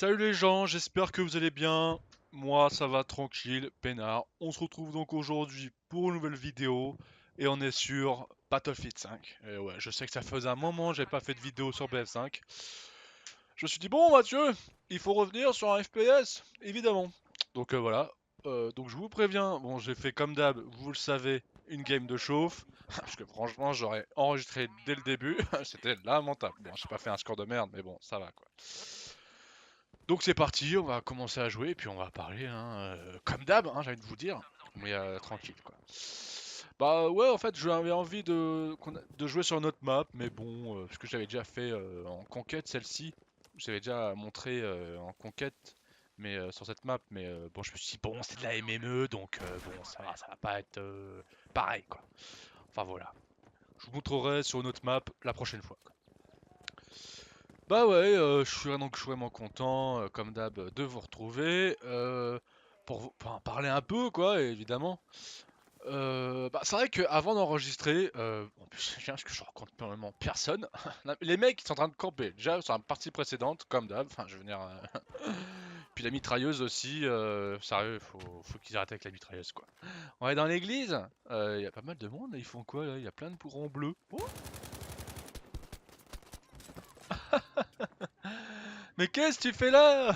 Salut les gens, j'espère que vous allez bien. Moi, ça va tranquille, peinard. On se retrouve donc aujourd'hui pour une nouvelle vidéo et on est sur Battlefield 5. Et ouais, je sais que ça faisait un moment que j'avais pas fait de vidéo sur BF5. Je me suis dit, bon Mathieu, il faut revenir sur un FPS, évidemment. Donc voilà. Donc je vous préviens, bon j'ai fait comme d'hab, vous le savez, une game de chauffe. Parce que franchement j'aurais enregistré dès le début, c'était lamentable. Bon j'ai pas fait un score de merde, mais bon ça va quoi. Donc c'est parti, on va commencer à jouer et puis on va parler, hein, comme d'hab, hein, j'ai envie de vous dire, mais tranquille quoi. Bah ouais, en fait j'avais envie de jouer sur notre map, mais bon, parce que j'avais déjà fait en conquête celle-ci, j'avais déjà montré en conquête, mais sur cette map, mais bon je me suis dit bon c'est de la MME, donc bon ça va pas être pareil quoi. Enfin voilà, je vous montrerai sur notre map la prochaine fois. Bah ouais, je suis donc vraiment content, comme d'hab, de vous retrouver, pour vous enfin, parler un peu quoi, évidemment. Bah, c'est vrai qu'avant d'enregistrer, en plus c'est parce que je rencontre normalement personne. Les mecs ils sont en train de camper, déjà sur la partie précédente, comme d'hab, enfin je veux dire, puis la mitrailleuse aussi, sérieux, faut qu'ils arrêtent avec la mitrailleuse quoi. On est dans l'église, il y a pas mal de monde, ils font quoi là? Il y a plein de bourrons bleus. Oh! Mais qu'est-ce que tu fais là?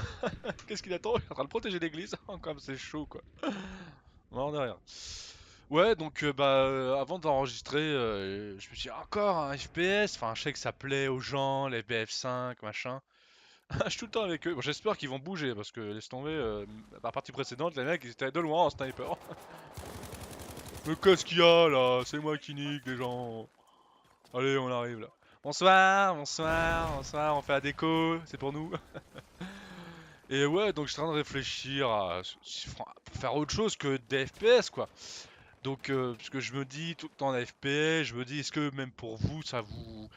Qu'est-ce qu'il attend? Il est en train de protéger l'église. Comme c'est chaud quoi. Non, de rien. Ouais, donc avant d'enregistrer, je me suis dit encore un FPS. Enfin, je sais que ça plaît aux gens, les BF5, machin. Je suis tout le temps avec eux. Bon, j'espère qu'ils vont bouger parce que laisse tomber. La partie précédente, les mecs ils étaient de loin en sniper. Mais qu'est-ce qu'il y a là? C'est moi qui nique les gens. Allez, on arrive là. Bonsoir, bonsoir, bonsoir. On fait la déco, c'est pour nous. Et ouais, donc je suis en train de réfléchir pour faire autre chose que des FPS quoi. Donc, parce que je me dis tout le temps en FPS, je me dis est-ce que même pour vous ça vous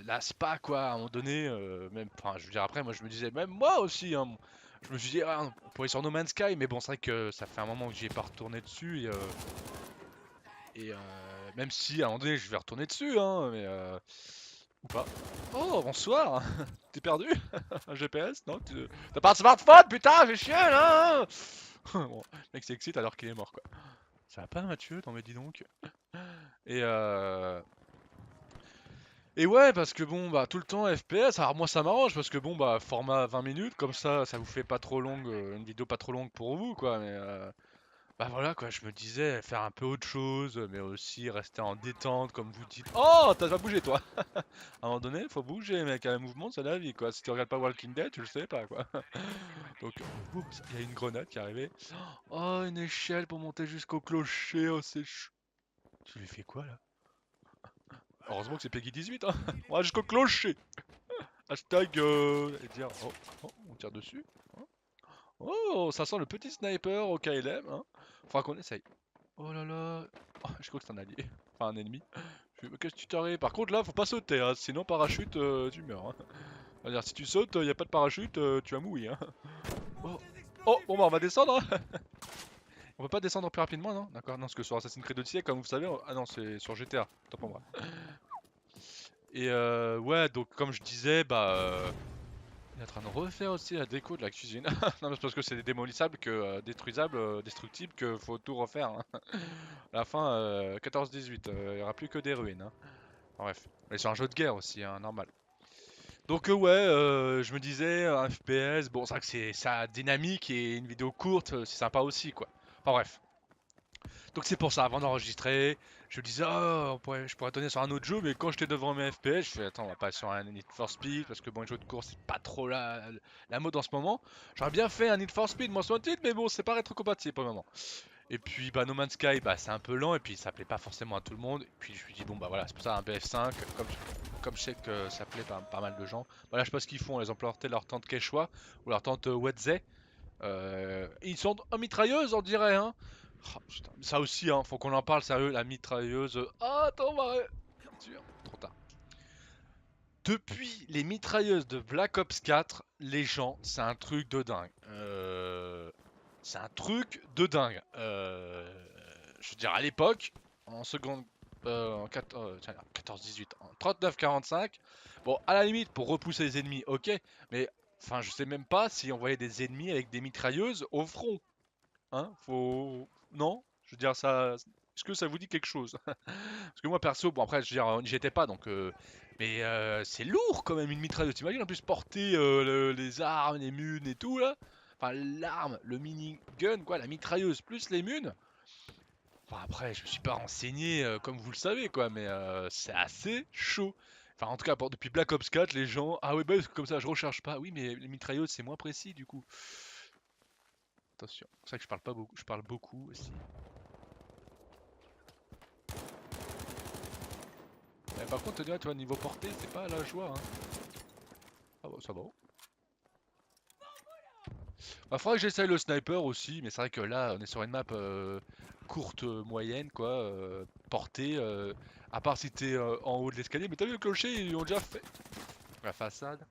lasse pas quoi à un moment donné, même, enfin je veux dire après moi je me disais même moi aussi hein, je me suis dit ah, on pourrait sur No Man's Sky mais bon c'est vrai que ça fait un moment que j'y ai pas retourné dessus et même si à un moment donné je vais retourner dessus hein mais ou pas. Oh bonsoir, t'es perdu? Un GPS non? T'as pas de smartphone putain, j'ai chier là hein. Bon, le mec s'excite alors qu'il est mort quoi. Ça va pas Mathieu? Non mais dis donc. Et et ouais parce que bon bah tout le temps FPS, alors moi ça m'arrange parce que bon bah format 20 minutes comme ça vous fait pas trop longue, une vidéo pas trop longue pour vous quoi mais bah voilà quoi je me disais faire un peu autre chose mais aussi rester en détente comme vous dites. Oh t'as pas bougé toi! À un moment donné faut bouger mec, un mouvement c'est la vie quoi, si tu regardes pas Walking Dead tu le sais pas quoi. Donc oups, il y a une grenade qui est arrivée. Oh une échelle pour monter jusqu'au clocher, oh c'est chou. Tu lui fais quoi là? Heureusement que c'est Peggy 18, hein. On va jusqu'au clocher. Hashtag et dire oh, oh, on tire dessus. Hein. Oh, ça sent le petit sniper au KLM. Hein. Faudra qu'on essaye. Oh là là. Oh, je crois que c'est un allié. Enfin un ennemi. Je fais, mais qu'est-ce que tu t'arrêtes? Par contre là, faut pas sauter, hein, sinon parachute, tu meurs. Hein. C'est-à-dire si tu sautes, y a pas de parachute, tu as mouillé. Hein. Oh. Oh, bon bah on va descendre. Hein. On peut pas descendre plus rapidement, non? D'accord, non, parce que sur Assassin's Creed Odyssey, comme vous savez, ah non, c'est sur GTA. Tant pour moi. Et ouais, donc comme je disais, bah il est en train de refaire aussi la déco de la cuisine. Non, mais c'est parce que c'est démolissable que détruisable, destructible que faut tout refaire. Hein. À la fin, 14-18, il y aura plus que des ruines. Hein. Enfin, bref, mais c'est un jeu de guerre aussi, hein, normal. Donc ouais, je me disais un FPS, bon c'est vrai que c'est ça dynamique et une vidéo courte, c'est sympa aussi quoi. Enfin bref. Donc c'est pour ça, avant d'enregistrer, je me disais, oh, je pourrais tourner sur un autre jeu, mais quand j'étais devant mes FPS, je fais, attends, on va pas sur un Need for Speed, parce que bon, les jeux de course, c'est pas trop la mode en ce moment. J'aurais bien fait un Need for Speed, moi, sur un titre, mais bon, c'est pas rétrocompatible pour le moment. Et puis, bah, No Man's Sky, bah, c'est un peu lent, et puis ça plaît pas forcément à tout le monde. Et puis, je me suis dit, bon, bah voilà, c'est pour ça un BF5, comme je sais que ça plaît pas mal de gens. Voilà, je sais pas ce qu'ils font, ils ont planté leur tente Quechua, ou leur tente Wedze. Ils sont en mitrailleuse, on dirait, hein. Oh, putain, ça aussi, hein, faut qu'on en parle sérieux, la mitrailleuse. Ah, attends, bien sûr, trop tard. Depuis les mitrailleuses de Black Ops 4, les gens, c'est un truc de dingue. C'est un truc de dingue. Je veux dire, à l'époque, en seconde, en 14-18, en 39-45, bon, à la limite, pour repousser les ennemis, ok, mais Enfin, je sais même pas si on voyait des ennemis avec des mitrailleuses au front. Hein, faut... Non? Je veux dire, ça... Est-ce que ça vous dit quelque chose? Parce que moi, perso, bon après, je veux dire, j'y étais pas, donc... Mais c'est lourd quand même une mitrailleuse. T'imagines en plus porter les armes, les munes et tout, là? Enfin, l'arme, le mini-gun, quoi, la mitrailleuse plus les munes. Enfin, après, je me suis pas renseigné comme vous le savez, quoi, mais c'est assez chaud. Enfin, en tout cas, depuis Black Ops 4, les gens... Ah oui, bah, comme ça, je recharge pas. Oui, mais les mitrailleuses, c'est moins précis, du coup. Attention, c'est vrai que je parle pas beaucoup, je parle beaucoup aussi. Par contre, tu vois, niveau portée, c'est pas la joie, hein. Ah bah, ça va. Bah, faudrait que j'essaye le sniper aussi, mais c'est vrai que là, on est sur une map courte, moyenne, quoi, portée, à part si t'es en haut de l'escalier. Mais t'as vu le clocher, ils ont déjà fait la façade.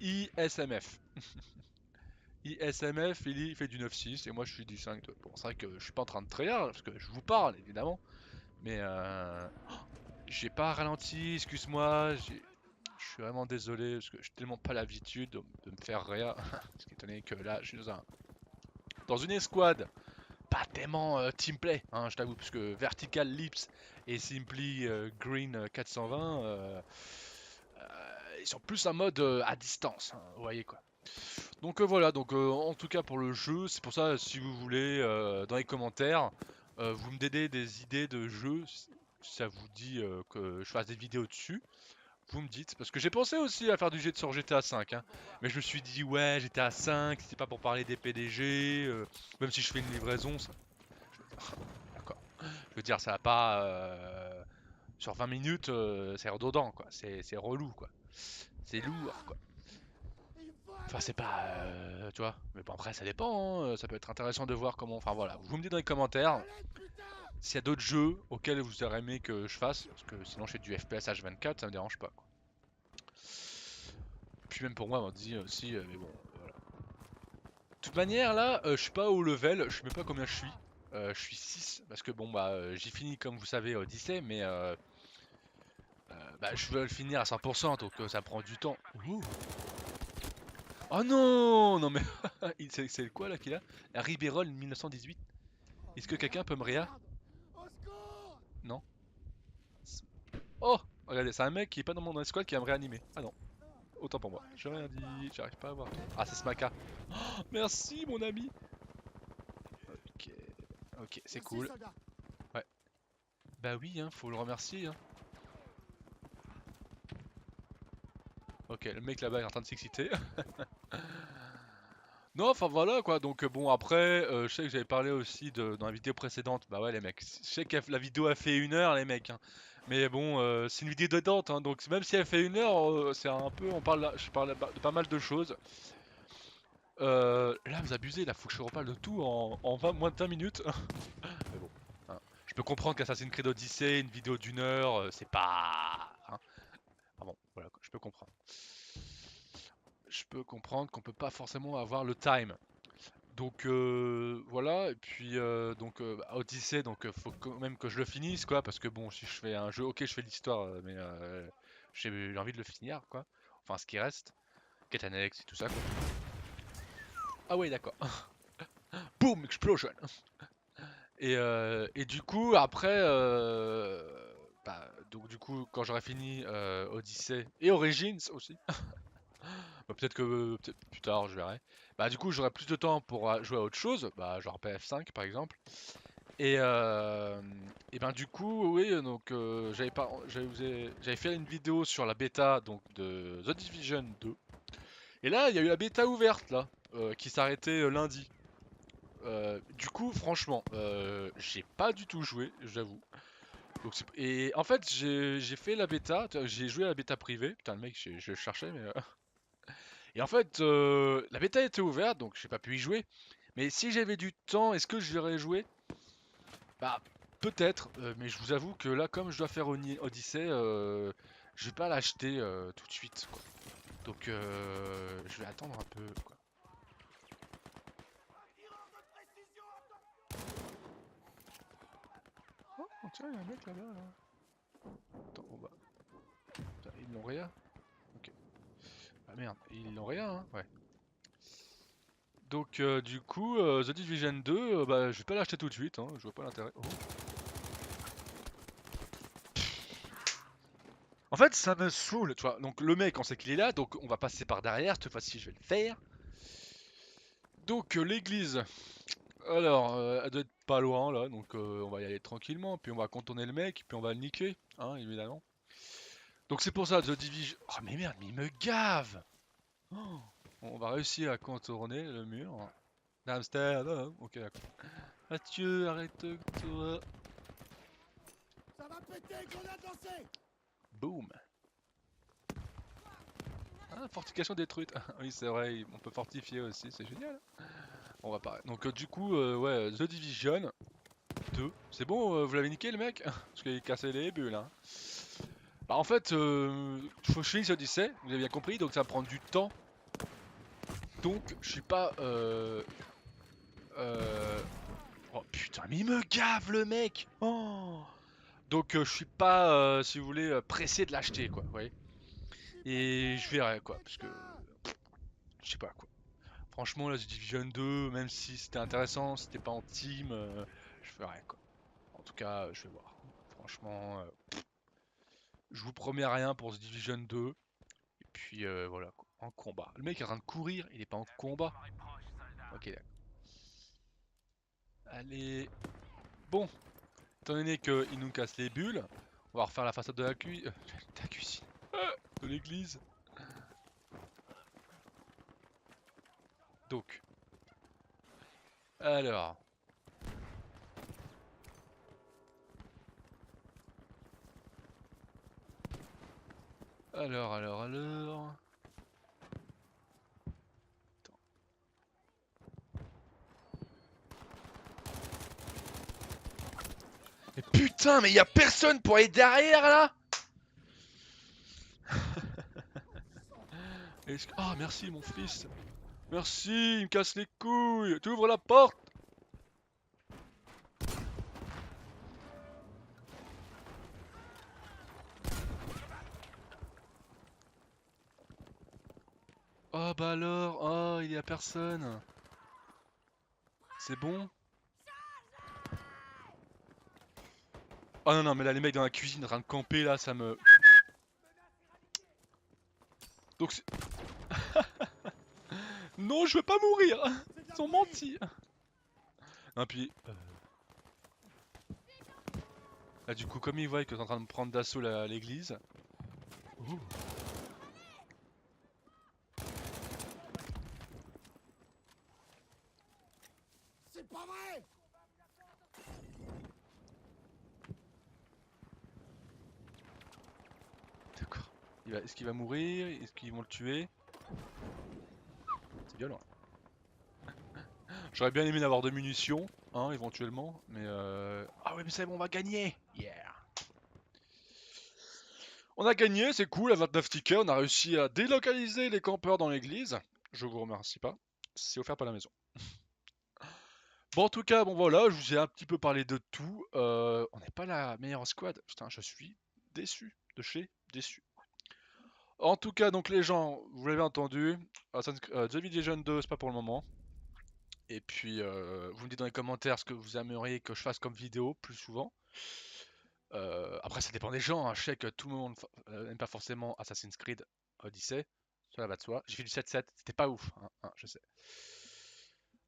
ISMF. ISMF, il fait du 9.6 et moi je suis du 5.2. Bon, c'est vrai que je suis pas en train de trahir, parce que je vous parle, évidemment, mais j'ai pas ralenti, excuse-moi, je suis vraiment désolé parce que j'ai tellement pas l'habitude de me faire rire. Ce qui est étonné que là, je suis dans une escouade, pas tellement teamplay, hein, je t'avoue, parce que Vertical Lips et Simply Green 420, ils sont plus en mode à distance, hein, vous voyez quoi. Donc voilà, donc en tout cas pour le jeu, c'est pour ça si vous voulez dans les commentaires, vous me donnez des idées de jeux, si ça vous dit que je fasse des vidéos dessus. Vous me dites, parce que j'ai pensé aussi à faire du jet sur GTA 5, hein, mais je me suis dit ouais GTA 5, c'est pas pour parler des PDG, même si je fais une livraison, ça... D'accord. Je veux dire ça va pas sur 20 minutes, c'est redondant quoi, c'est relou quoi, c'est lourd quoi. Enfin c'est pas, tu vois, mais bon après ça dépend, hein, ça peut être intéressant de voir comment, enfin voilà, vous me dites dans les commentaires s'il y a d'autres jeux auxquels vous auriez aimé que je fasse, parce que sinon je fais du FPS H24, ça me dérange pas quoi. Puis même pour moi, on dit aussi, mais bon, voilà. De toute manière, là, je suis pas au level, je sais même pas combien je suis. Je suis 6, parce que bon, bah, j'ai fini, comme vous savez, Odyssey, mais bah, je veux le finir à 100%, donc ça prend du temps. Ouh. Oh non! Non mais, c'est quoi là qu'il a? La Ribeirol 1918. Est-ce que quelqu'un peut me réa? Non? Oh! Regardez, c'est un mec qui est pas dans mon escouade qui va me réanimer. Ah non, autant pour moi. J'ai rien dit, j'arrive pas à voir tout. Ah, c'est Smaka. Oh, merci mon ami! Ok, ok, c'est cool. Ouais. Bah oui, hein, faut le remercier, hein. Ok, le mec là-bas est en train de s'exciter. Non, enfin voilà quoi, donc bon après, je sais que j'avais parlé aussi dans la vidéo précédente, bah ouais les mecs, je sais que la vidéo a fait 1 heure les mecs, hein. Mais bon, c'est une vidéo détente, hein, donc même si elle fait 1 heure, c'est un peu, je parle de pas mal de choses. Là vous abusez, là faut que je reparle de tout en moins de 20 minutes. Mais bon, hein. Je peux comprendre qu'Assassin's Creed Odyssey, une vidéo d'1 heure, c'est pas... hein. Ah bon, voilà, quoi, je peux comprendre. Je peux comprendre qu'on peut pas forcément avoir le time. Donc voilà, et puis Odyssey, donc faut quand même que je le finisse quoi, parce que bon, si je fais un jeu, ok, je fais l'histoire, mais j'ai envie de le finir quoi. Enfin, ce qui reste, quête annexe et tout ça quoi. Ah ouais, d'accord. Boom, explosion. Et du coup, après, bah, donc du coup, quand j'aurai fini Odyssey et Origins aussi, bah, peut-être plus tard, je verrai. Bah du coup, j'aurai plus de temps pour jouer à autre chose, bah genre PF5 par exemple. Et, et ben du coup, oui, donc j'avais fait une vidéo sur la bêta donc de The Division 2. Et là, il y a eu la bêta ouverte là, qui s'arrêtait lundi. Du coup, franchement, j'ai pas du tout joué, j'avoue. Et en fait, j'ai fait la bêta, j'ai joué à la bêta privée. Putain, le mec, je le cherchais, mais. Et en fait, la bêta était ouverte, donc j'ai pas pu y jouer. Mais si j'avais du temps, est-ce que j'aurais joué? Bah, peut-être, mais je vous avoue que là, comme je dois faire Odyssey, je vais pas l'acheter tout de suite, quoi. Donc, je vais attendre un peu, quoi. Oh, tiens, il y a un mec là-bas, là. Attends, on va. Putain, ils n'ont rien? Ok. merde, ils n'ont rien, hein. Ouais. Donc du coup, The Division 2, bah je vais pas l'acheter tout de suite, hein. Je vois pas l'intérêt. Oh. En fait, ça me saoule, tu vois. Donc le mec, on sait qu'il est là, donc on va passer par derrière. Cette fois-ci, je vais le faire. Donc l'église. Alors, elle doit être pas loin là, donc on va y aller tranquillement. Puis on va contourner le mec, puis on va le niquer, hein, évidemment. Donc c'est pour ça, The Division. Oh mais merde, mais il me gave! Oh, on va réussir à contourner le mur. Amsterdam, ok d'accord. Mathieu, arrête-toi. Ça va péter, grenade lancée! Boum. Ah, fortification détruite. Oui, c'est vrai, on peut fortifier aussi, c'est génial. On va pareil. Donc du coup, ouais, The Division 2. C'est bon, vous l'avez niqué le mec? Parce qu'il cassait les bulles, hein. Bah en fait, faut finir Odyssey, vous avez bien compris, donc ça va prendre du temps. Donc je suis pas... Oh putain, mais il me gave le mec! Oh, donc je suis pas, si vous voulez, pressé de l'acheter, quoi, vous voyez. Et je verrai, quoi, parce que... Je sais pas, quoi. Franchement, la The Division 2, même si c'était intéressant, c'était pas en team, je ferais quoi. En tout cas, je vais voir. Franchement, je vous promets rien pour The Division 2. Et puis voilà quoi. En combat. Le mec est en train de courir, il est pas en combat. Ok, d'accord. Allez. Bon, étant donné qu'il nous casse les bulles, on va refaire la façade de la, de la cuisine. De l'église. Donc. Alors. Alors. Mais putain, mais y a personne pour aller derrière là. Ah merci mon fils. Merci, il me casse les couilles. Tu ouvres la porte. Oh bah alors, oh il y a personne. C'est bon? Oh non non mais là les mecs dans la cuisine en train de camper là ça me... Donc c'est... Non je veux pas mourir. Ils ont menti. Non puis... Là du coup comme ils voient que t'es en train de prendre d'assaut l'église... Oh. C'est pas vrai! D'accord. Est-ce qu'il va mourir? Est-ce qu'ils vont le tuer? C'est violent. J'aurais bien aimé n'avoir de munitions, hein, éventuellement, mais ah ouais mais c'est bon, on va gagner! Yeah! On a gagné, c'est cool, à 29 tickets, on a réussi à délocaliser les campeurs dans l'église. Je vous remercie pas, c'est offert par la maison. Bon en tout cas, bon voilà, je vous ai un petit peu parlé de tout. On n'est pas la meilleure squad, putain je suis déçu, de chez déçu. En tout cas donc les gens, vous l'avez entendu, The Division 2 c'est pas pour le moment. Et puis vous me dites dans les commentaires ce que vous aimeriez que je fasse comme vidéo plus souvent. Après ça dépend des gens, hein. Je sais que tout le monde n'aime pas forcément Assassin's Creed Odyssey, cela va de soi. J'ai fait du 7-7, c'était pas ouf, hein, je sais.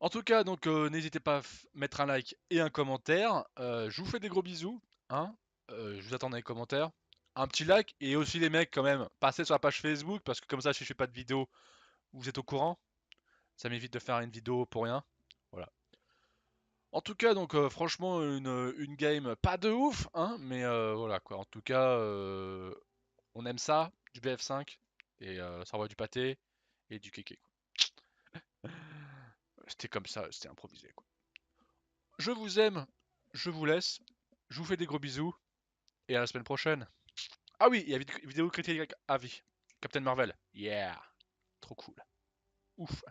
En tout cas, donc n'hésitez pas à mettre un like et un commentaire. Je vous fais des gros bisous, hein. Je vous attends dans les commentaires. Un petit like et aussi les mecs quand même, passez sur la page Facebook parce que comme ça si je fais pas de vidéo, vous êtes au courant. Ça m'évite de faire une vidéo pour rien. Voilà. En tout cas, donc franchement, une game pas de ouf, hein, mais voilà quoi. En tout cas, on aime ça, du BF5, et ça envoie du pâté et du kéké, quoi. C'était comme ça, c'était improvisé, quoi. Je vous aime, je vous laisse, je vous fais des gros bisous, et à la semaine prochaine. Ah oui, il y a vidéo critique à vie. Captain Marvel, yeah, trop cool. Ouf.